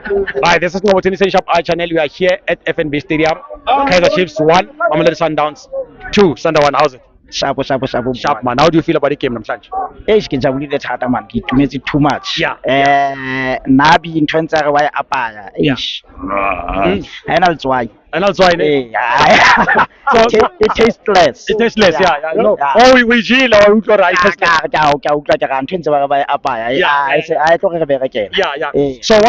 Right, this is the Tennis Shop Eye channel. We are here at FNB Stadium. Kaiser Chiefs 1, Mamelodi Sundowns 2. Sundown, how's it? Sharp, man. How do you feel about the game, Namhlanje? Ngijabulile thatha man ngidumetse too much Yeah, nabi into entsa wa apaya ayina And that's why. it tasteless It tastes less, yeah. No. Yeah. Oh, we jail or we got right. ka utlwa ke ga ntho entse ba apaya I tlo re berekela Yeah. So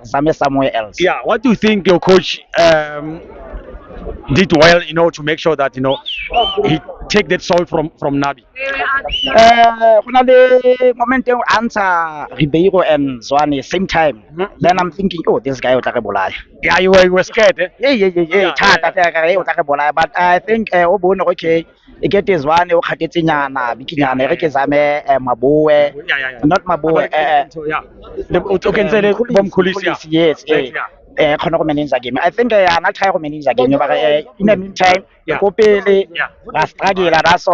some somewhere else. what do you think your coach did well, to make sure that he take that soul from Nabi? Go na le moment o answer Ribeiro and Zwane same time. Then I'm thinking, oh, this guy o tla re bolaya. Yeah, you were scared, eh? Yeah. Thata o tla re bolaya, but I think o bone okay. E get Zwane o khatetse nyana bikinyana e re ke zame Maboe. Yeah. Not Maboe. Okay, say Bomkhulisi. Yes. Khona go manage game. I think ana try go manage game but in the meantime go pele ga struggle ra so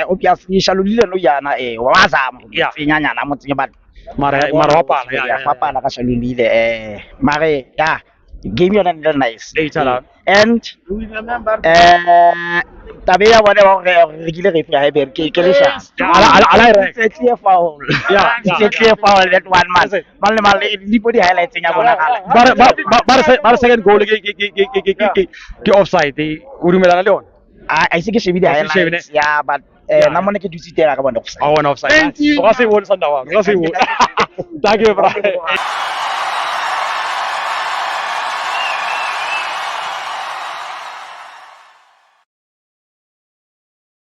obviously Shalulile no yana wa zama go tsenya nyana mo tsenye but Mara wapala, yeah. wapala ka Shalulile mare game yona ndi nice and tabe ya bone ba re gile referee ha be ke le sha it's clear foul it's clear foul that one man mal le body highlights nya bona kala bara second goal ke offside o dumelana le yona I think it should be the highlights but na mone ke dutse tela ka bona offside offside o ga se bone Sundown o ga se bone thank you bro